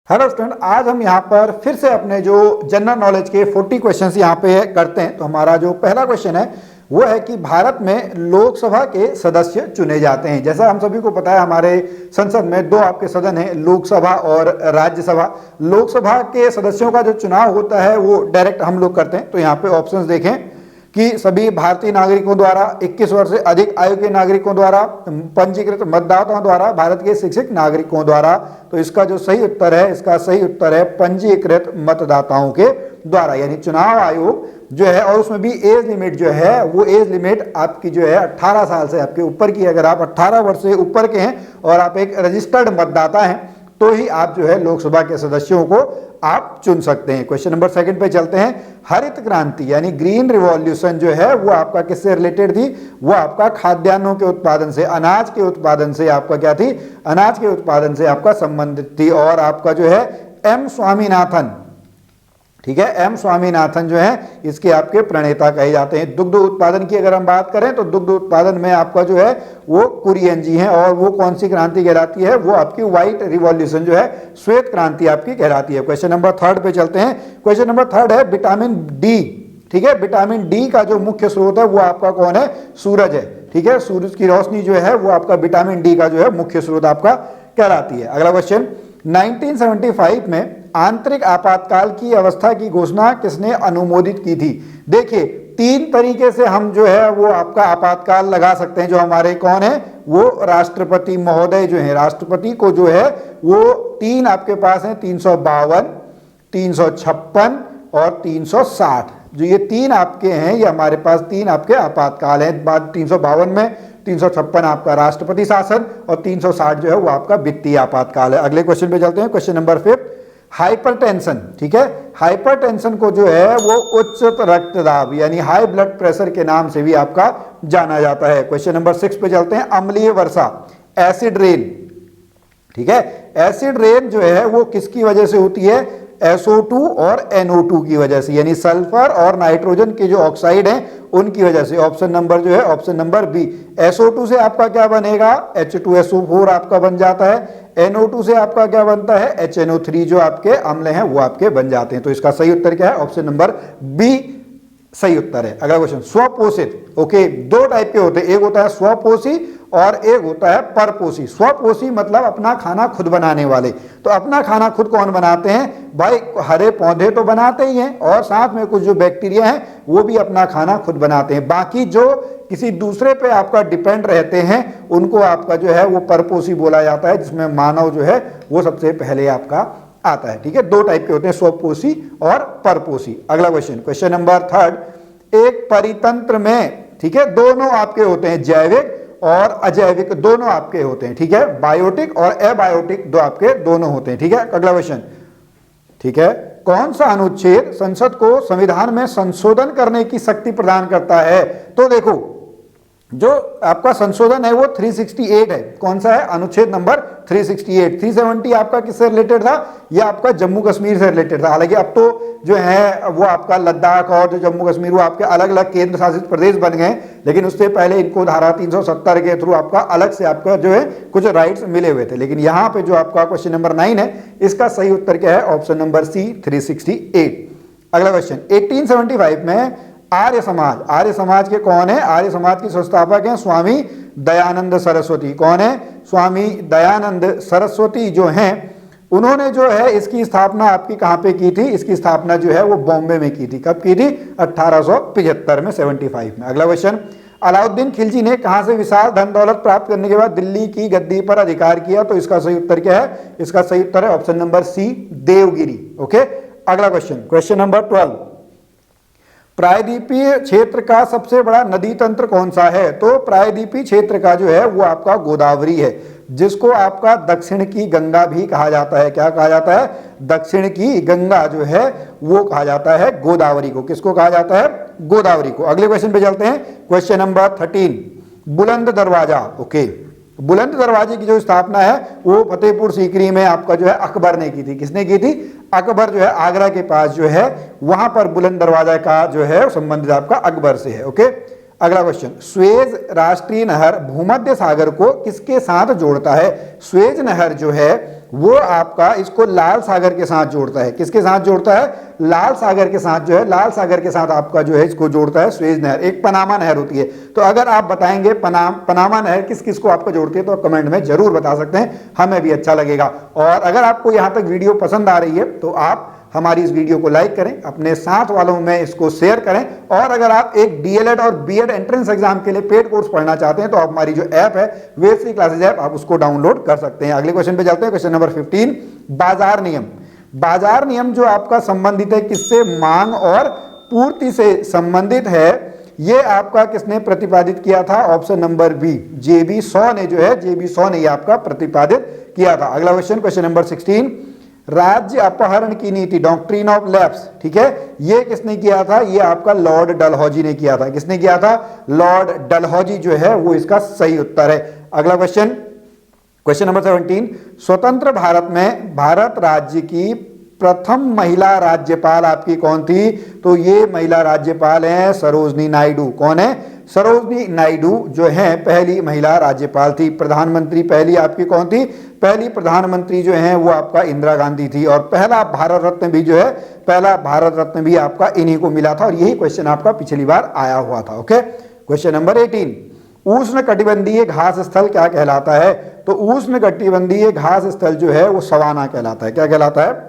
Hello student, आज हम यहाँ पर फिर से अपने जो जनरल नॉलेज के 40 क्वेश्चंस यहाँ पे करते हैं। तो हमारा जो पहला क्वेश्चन है वो है कि भारत में लोकसभा के सदस्य चुने जाते हैं। जैसा हम सभी को पता है, हमारे संसद में दो आपके सदन हैं, लोकसभा और राज्यसभा। लोकसभा के सदस्यों का जो चुनाव होता है वो डायरेक्ट हम लोग करते हैं। तो यहाँ पे ऑप्शंस देखें कि सभी भारतीय नागरिकों द्वारा, 21 वर्ष से अधिक आयु के नागरिकों द्वारा, पंजीकृत मतदाताओं द्वारा, भारत के शिक्षित नागरिकों द्वारा। तो इसका जो सही उत्तर है, इसका सही उत्तर है पंजीकृत मतदाताओं के द्वारा, यानी चुनाव आयोग जो है। और उसमें भी एज लिमिट जो है वो एज लिमिट आपकी जो है 18 साल से आपके ऊपर की। अगर आप 18 वर्ष से ऊपर के हैं और आप एक रजिस्टर्ड मतदाता हैं तो ही आप जो है लोकसभा के सदस्यों को आप चुन सकते हैं। क्वेश्चन नंबर 2 पे चलते हैं। हरित क्रांति यानी ग्रीन रिवॉल्यूशन जो है वो आपका किससे रिलेटेड थी? वो आपका खाद्यान्नों के उत्पादन से, अनाज के उत्पादन से आपका क्या थी? अनाज के उत्पादन से आपका संबंधित थी। और आपका जो है एम स्वामीनाथन, ठीक है, एम स्वामीनाथन जो है इसके आपके प्रणेता कहे जाते हैं। दुग्ध उत्पादन की अगर हम बात करें तो दुग्ध उत्पादन में आपका जो है वो कुरियन जी हैं। और वो कौन सी क्रांति कहलाती है? वो आपकी व्हाइट रिवॉल्यूशन जो है, श्वेत क्रांति आपकी कहलाती है। क्वेश्चन नंबर 3 पे चलते हैं। क्वेश्चन नंबर 3 है विटामिन डी, ठीक है। विटामिन डी का जो मुख्य स्रोत है वो आपका कौन है? सूरज है, ठीक है। सूरज की रोशनी जो है वो आपका विटामिन डी का जो है मुख्य स्रोत आपका कहलाती है। अगला क्वेश्चन, 1975 में आंतरिक आपातकाल की अवस्था की घोषणा किसने अनुमोदित की थी? देखिए, 3 तरीके से हम जो है वो आपका आपातकाल लगा सकते हैं। जो हमारे कौन है? वो राष्ट्रपति महोदय जो है, राष्ट्रपति को जो है वो 3 आपके पास है, 352, 356 और 360। जो ये 3 आपके हैं, ये हमारे पास 3 आपके आपातकाल हैं। बाद 352 में 356 आपका राष्ट्रपति शासन और 360 जो है वो आपका वित्तीय आपातकाल है। अगले क्वेश्चन पे चलते हैं। क्वेश्चन नंबर 5, हाइपरटेंशन, ठीक है। हाइपरटेंशन को जो है वो उच्च रक्तदाब यानी हाई ब्लड प्रेशर के नाम से भी आपका जाना जाता है। क्वेश्चन नंबर 6 पे चलते हैं। अम्लीय वर्षा, एसिड रेन, ठीक है। एसिड रेन जो है वो किसकी वजह से होती है? SO2 और NO2 की वजह से, यानी सल्फर और नाइट्रोजन के जो ऑक्साइड हैं उनकी वजह से। ऑप्शन नंबर जो है ऑप्शन नंबर बी। SO2 से आपका क्या बनेगा? H2SO4 आपका बन जाता है। NO2 से आपका क्या बनता है? HNO3 जो आपके अम्ल हैं वो आपके बन जाते हैं। तो इसका सही उत्तर क्या है? ऑप्शन नंबर बी सही उत्तर है। अगला क्वेश्चन, स्वपोषित, ओके। 2 टाइप के होते हैं, एक होता है स्वपोषी और एक होता है परपोषी। स्वपोषी मतलब अपना खाना खुद बनाने वाले। तो अपना खाना खुद कौन बनाते हैं? भाई हरे पौधे तो बनाते ही हैं और साथ में कुछ जो बैक्टीरिया हैं वो भी अपना खाना खुद बनाते हैं। बाकी जो किसी दूसरे पे आपका डिपेंड रहते हैं उनको आपका जो है वो परपोषी बोला जाता है, जिसमें मानव जो है वो सबसे पहले आपका आता है, ठीक है। 2 टाइप के होते हैं, स्वपोषी और परपोषी। अगला क्वेश्चन, क्वेश्चन नंबर 3, एक परितंत्र में, ठीक है, दोनों आपके होते हैं, जैविक और अजैविक दोनों आपके होते हैं, ठीक है। बायोटिक और एबायोटिक दो आपके दोनों होते हैं, ठीक है। अगला क्वेश्चन, ठीक है, कौन सा अनुच्छेद संसद को संविधान में संशोधन करने की शक्ति प्रदान करता है? तो देखो, जो आपका संशोधन है वो 368 है। कौन सा है? अनुच्छेद नंबर 368। 370 आपका किससे रिलेटेड था? ये आपका जम्मू कश्मीर से रिलेटेड था। हालांकि अब तो जो है वो आपका लद्दाख और जो जम्मू कश्मीर वो आपके अलग अलग केंद्र शासित प्रदेश बन गए, लेकिन उससे पहले इनको धारा 370 के थ्रू आपका अलग से आपका जो है कुछ राइट्स मिले हुए थे। लेकिन यहाँ पे जो आपका क्वेश्चन नंबर 9 है, इसका सही उत्तर क्या है? Option number C, 368। अगला क्वेश्चन, 1875 में आर्य समाज, आर्य समाज के कौन है? आर्य समाज के संस्थापक हैं स्वामी दयानंद सरस्वती। कौन है? स्वामी दयानंद सरस्वती जो हैं, उन्होंने जो है इसकी स्थापना आपकी कहाँ पे की थी? इसकी स्थापना जो है वो बॉम्बे में की थी। कब की थी? 1875 में, 75 में। अगला क्वेश्चन, अलाउद्दीन खिलजी ने कहाँ से विशाल धन दौलत प्राप्त करने के बाद दिल्ली की गद्दी पर अधिकार किया? तो इसका सही उत्तर क्या है? इसका सही उत्तर है option number C, Devagiri, okay. अगला क्वेश्चन, क्वेश्चन नंबर 12, प्रायद्वीपीय क्षेत्र का सबसे बड़ा नदी तंत्र कौन सा है? तो प्रायद्वीपीय क्षेत्र का जो है वो आपका गोदावरी है, जिसको आपका दक्षिण की गंगा भी कहा जाता है। क्या कहा जाता है? दक्षिण की गंगा जो है वो कहा जाता है गोदावरी को। किसको कहा जाता है? गोदावरी को। अगले क्वेश्चन पे चलते हैं। क्वेश्चन नंबर 13, बुलंद दरवाजा, ओके। बुलंद दरवाजे की जो स्थापना है वो फतेहपुर सीकरी में आपका जो है अकबर ने की थी। किसने की थी? अकबर जो है आगरा के पास जो है वहां पर बुलंद दरवाजा का जो है संबंधित आपका अकबर से है, ओके। अगला क्वेश्चन, स्वेज राष्ट्रीय नहर भूमध्य सागर को किसके साथ जोड़ता है? स्वेज नहर जो है वो आपका इसको लाल सागर के साथ जोड़ता है। किसके साथ जोड़ता है? लाल सागर के साथ जो है, लाल सागर के साथ आपका जो है इसको जोड़ता है सुएज नहर, एक पनामा नहर होती है। तो अगर आप बताएंगे पनामा नहर किस किस को आपको जोड़ती है तो कमेंट में जरूर बता सकते हैं, हमें भी अच्छा लगेगा। और अगर आपको यहां तक वीडियो पसंद आ रही है तो आप हमारी इस वीडियो को लाइक करें, अपने साथ वालों में इसको शेयर करें। और अगर आप एक डीएलएड और बीएड एंट्रेंस एग्जाम के लिए पेड कोर्स पढ़ना चाहते हैं तो आप हमारी जो ऐप है वेब फ्री क्लासेज ऐप, आप उसको डाउनलोड कर सकते हैं। अगले क्वेश्चन पे चलते हैं, क्वेश्चन नंबर 15, बाजार नियम। बाजार नियम जो आपका संबंधित है किससे? मांग और पूर्ति से संबंधित है। ये आपका किसने प्रतिपादित किया था? ऑप्शन नंबर बी, जेबी शॉ ने जो है, जेबी शॉ ने ये आपका प्रतिपादित किया था। अगला क्वेश्चन, क्वेश्चन नंबर 16, राज्य अपहरण की नीति, डॉक्ट्रिन ऑफ लैप्स, ठीक है, ये किसने किया था? ये आपका लॉर्ड डलहौजी ने किया था। किसने किया था? लॉर्ड डलहौजी जो है वो इसका सही उत्तर है। अगला क्वेश्चन, क्वेश्चन नंबर 17, स्वतंत्र भारत में भारत राज्य की प्रथम महिला राज्यपाल आपकी कौन थी? तो ये महिला राज्यपाल हैं सरोजनी नायडू। कौन है? सरोजनी नायडू जो है पहली महिला राज्यपाल थी। प्रधानमंत्री पहली आपकी कौन थी? पहली प्रधानमंत्री जो है वो आपका इंदिरा गांधी थी। और पहला भारत रत्न भी जो है, पहला भारत रत्न भी आपका इन्हीं को मिला था। और यही क्वेश्चन आपका पिछली बार आया हुआ था। ओके, क्वेश्चन नंबर 18, उष्ण कटिबंधीय घास स्थल क्या कहलाता है? तो उष्ण कटिबंधीय घास स्थल जो है वो सवाना कहलाता है। क्या कहलाता है?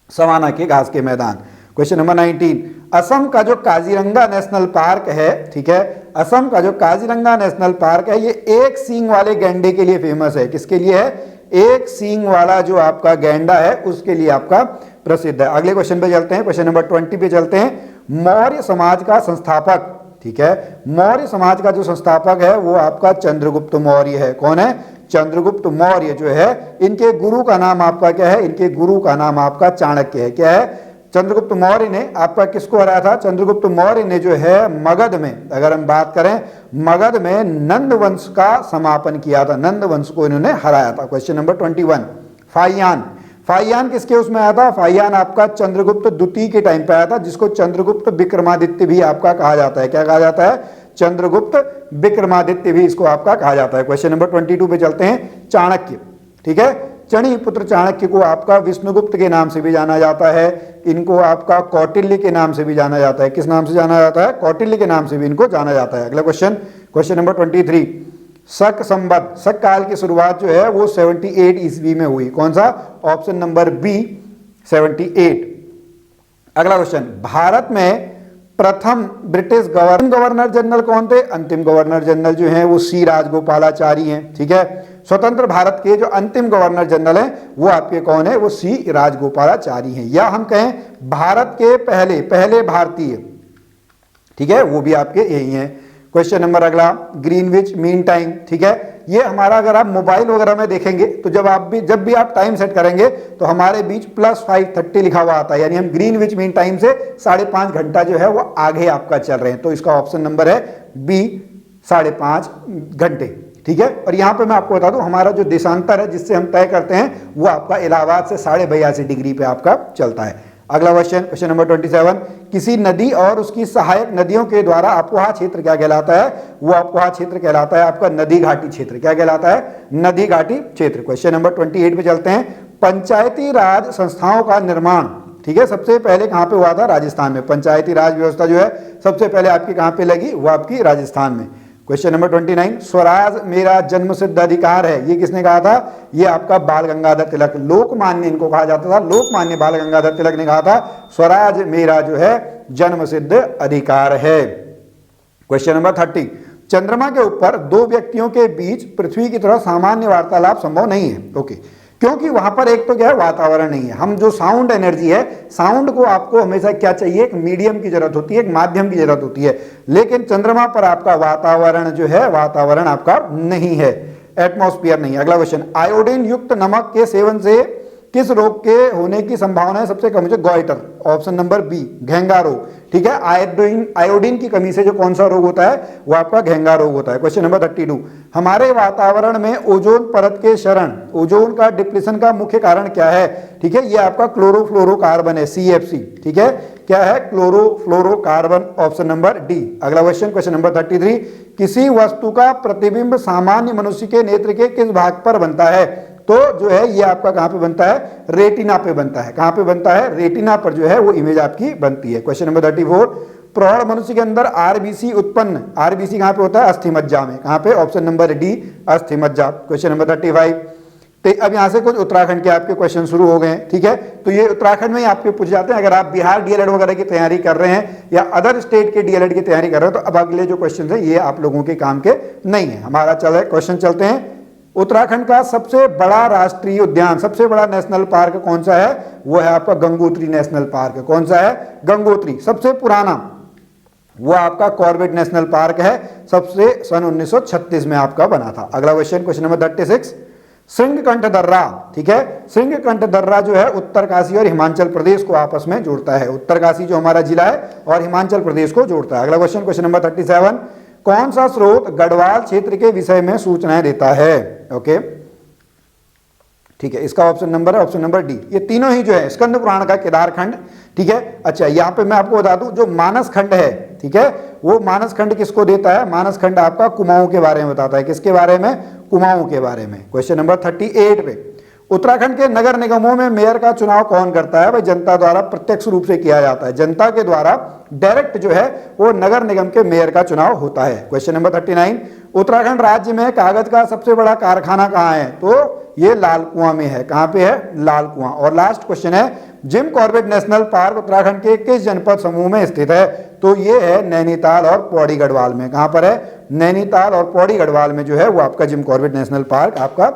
सवाना के घास के मैदान। क्वेश्चन नंबर 19, असम का जो काजीरंगा नेशनल पार्क है, ठीक है, असम का जो काजीरंगा नेशनल पार्क है ये एक सींग वाले गैंडे के लिए फेमस है। किसके लिए है? एक सींग वाला जो आपका गैंडा है उसके लिए आपका प्रसिद्ध है। अगले क्वेश्चन पे चलते हैं, क्वेश्चन नंबर 20 पे चलते हैं। मौर्य समाज का संस्थापक, ठीक है, मौर्य समाज का जो संस्थापक है वो आपका चंद्रगुप्त मौर्य है। कौन है? चंद्रगुप्त मौर्य जो है। इनके गुरु का नाम आपका क्या है? इनके गुरु का नाम आपका चाणक्य है। क्या है? चंद्रगुप्त मौर्य ने आपका किसको हराया था? चंद्रगुप्त मौर्य ने जो है मगध में, अगर हम बात करें मगध में नंद वंश का समापन किया था, नंद वंश को इन्होंने हराया था। Question number 21, Fa-Hien. फाइयान किसके उसमें आया था? फाइयान आपका चंद्रगुप्त द्वितीय के टाइम पे आया था, जिसको चंद्रगुप्त विक्रमादित्य भी आपका कहा जाता है। क्या कहा जाता है? चंद्रगुप्त विक्रमादित्य भी इसको आपका कहा जाता है। क्वेश्चन नंबर 22 पे चलते हैं, चाणक्य, ठीक है, चणी पुत्र चाणक्य को आपका विष्णुगुप्त के नाम से भी जाना जाता है। इनको आपका कौटिल्य के नाम से भी जाना जाता है। किस नाम से जाना जाता है? कौटिल्य के नाम से भी इनको जाना जाता है। अगला क्वेश्चन, क्वेश्चन नंबर 23, शक संवत, शक काल की शुरुआत जो है वो 78 ईस्वी में हुई। कौन सा? Option number B, 78। अगला क्वेश्चन, भारत में प्रथम ब्रिटिश गवर्नर जनरल कौन थे? अंतिम गवर्नर जनरल जो हैं वो सी राजगोपालाचारी हैं। ठीक है, स्वतंत्र भारत के जो अंतिम गवर्नर जनरल हैं वो आपके कौन है? वो सी राजगोपालाचारी हैं, या हम कहें भारत के पहले भारतीय, ठीक है, वो भी आपके यही हैं। क्वेश्चन नंबर अगला, ग्रीनविच मीन टाइम, ठीक है, ये हमारा अगर आप मोबाइल वगैरह में देखेंगे तो जब भी आप टाइम सेट करेंगे तो हमारे बीच +5:30 लिखा हुआ आता है, यानी हम ग्रीनविच मीन टाइम से 5.5 घंटा जो है वो आगे आपका चल रहे हैं। तो इसका ऑप्शन नंबर है बी, 5.5 घंटे। ठीक है, और यहां पे मैं आपको बता दूं हमारा जो देशांतर है जिससे हम तय करते हैं वो आपका इलाहाबाद से 82.5 डिग्री पे आपका चलता है। अगला क्वेश्चन, क्वेश्चन नंबर 27, किसी नदी और उसकी सहायक नदियों के द्वारा अपवाह क्षेत्र क्या कहलाता है? वो अपवाह क्षेत्र कहलाता है आपका नदी घाटी क्षेत्र। क्या कहलाता है? नदी घाटी क्षेत्र। क्वेश्चन नंबर 28 पे चलते हैं, पंचायती राज संस्थाओं का निर्माण, ठीक है, सबसे पहले कहां पे हुआ था? राजस्थान में। पंचायती राज व्यवस्था जो है सबसे पहले आपकी कहां पे लगी? वो आपकी राजस्थान में। क्वेश्चन नंबर 29, स्वराज मेरा जन्मसिद्ध अधिकार है, ये किसने कहा था? ये आपका बाल गंगाधर तिलक, लोकमान्य इनको कहा जाता था, लोकमान्य बाल गंगाधर तिलक ने कहा था स्वराज मेरा जो है जन्मसिद्ध अधिकार है। क्वेश्चन नंबर 30, चंद्रमा के ऊपर दो व्यक्तियों के बीच पृथ्वी की तरह सामान्य वार्तालाप संभव नहीं है। ओके, क्योंकि वहां पर एक तो क्या है? वातावरण नहीं है। हम जो साउंड एनर्जी है, साउंड को आपको हमेशा क्या चाहिए? एक मीडियम की जरूरत होती है, एक माध्यम की जरूरत होती है, लेकिन चंद्रमा पर आपका वातावरण जो है, वातावरण आपका नहीं है, एटमॉस्फेयर नहीं है। अगला क्वेश्चन, आयोडीन युक्त नमक के सेवन से किस रोग के होने की संभावना है सबसे कम? गोइटर, ऑप्शन नंबर बी, घेंगा रोग। ठीक है, आयोडीन की कमी से जो कौन सा रोग होता है? वो आपका घेंगा रोग होता है। क्वेश्चन नंबर 32, हमारे वातावरण में ओजोन परत के क्षरण, ओजोन का डिप्लीशन का मुख्य कारण क्या है? ठीक है, ये आपका क्लोरोफ्लोरोकार्बन है, CFC। ठीक है, क्या है? Chlorofluorocarbon, option number D. अगला क्वेश्चन, क्वेश्चन नंबर 33, किसी वस्तु का प्रतिबिंब सामान्य मनुष्य के नेत्र के किस भाग पर बनता है? तो जो है ये आपका कहां पे बनता है, रेटिना पे बनता है। कहां पे बनता है, रेटिना पर जो है वो इमेज आपकी बनती है। क्वेश्चन नंबर 34, प्रौढ़ मनुष्य के अंदर आरबीसी उत्पन्न, आरबीसी कहां पे होता है, अस्थि मज्जा में। कहां पे, ऑप्शन नंबर डी, अस्थि मज्जा। क्वेश्चन नंबर 35, तो अब यहां से कुछ उत्तराखंड के आपके क्वेश्चन शुरू हो गए हैं, ठीक है। तो ये उत्तराखंड में ही आपके पूछ जाते हैं। अगर आप बिहार डीएलएड वगैरह की तैयारी कर रहे हैं या अदर स्टेट के डीएलएड की तैयारी कर रहे हो, तो अब अगले जो क्वेश्चन है ये आप लोगों के काम के नहीं है। हमारा चल है क्वेश्चन, चलते हैं। उत्तराखंड का सबसे बड़ा राष्ट्रीय उद्यान, सबसे बड़ा नेशनल पार्क कौन सा है, वो है आपका गंगोत्री नेशनल पार्क। कौन सा है, गंगोत्री। सबसे पुराना वो आपका कॉर्बेट नेशनल पार्क है, सबसे सन 1936 में आपका बना था। अगला क्वेश्चन, क्वेश्चन नंबर 36, सिंहकंठ दर्रा, ठीक है। सिंहकंठ दर्रा जो है उत्तरकाशी और हिमाचल प्रदेश को आपस में जोड़ता है। उत्तरकाशी जो हमारा जिला है और हिमाचल प्रदेश को जोड़ता है। अगला क्वेश्चन, क्वेश्चन नंबर 37, कौन सा स्रोत गढ़वाल क्षेत्र के विषय में सूचनाएं देता है, ओके, ठीक है। इसका ऑप्शन नंबर है ऑप्शन नंबर डी। ये तीनों ही जो है स्कंद पुराण का केदारखंड, ठीक है। अच्छा, यहाँ पे मैं आपको बता दूं जो मानस खंड है, ठीक है, वो मानस खंड किसको देता है, मानस खंड आपका कुमाऊं के बारे में बताता है। किसके बारे में, कुमाऊं के बारे में। क्वेश्चन नंबर 38 पे, उत्तराखंड के नगर निगमों में मेयर का चुनाव कौन करता है, भाई जनता द्वारा प्रत्यक्ष रूप से किया जाता है। जनता के द्वारा डायरेक्ट जो है वो नगर निगम के मेयर का चुनाव होता है। क्वेश्चन नंबर 39, उत्तराखंड राज्य में कागज का सबसे बड़ा कारखाना कहाँ है, तो ये लाल कुआं में है। कहां पे है, लाल कुआं। और लास्ट क्वेश्चन है, Jim Corbett national park Uttarakhand के किस जनपद समूह में स्थित है, तो ये है नैनीताल और पौड़ी गढ़वाल में। कहां पर है, नैनीताल और पौड़ी गढ़वाल में जो है वो आपका जिम कॉर्बेट नेशनल पार्क आपका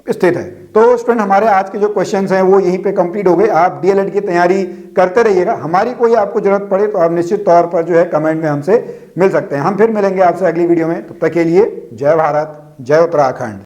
स्थित है। तो स्टूडेंट, हमारे आज के जो क्वेश्चंस हैं वो यहीं पे कंप्लीट हो गए। आप डीएलएड की तैयारी करते रहिएगा। हमारी कोई आपको जरूरत पड़े तो आप निश्चित तौर पर जो है कमेंट में हमसे मिल सकते हैं। हम फिर मिलेंगे आपसे अगली वीडियो में। तब तक के लिए जय भारत, जय उत्तराखंड।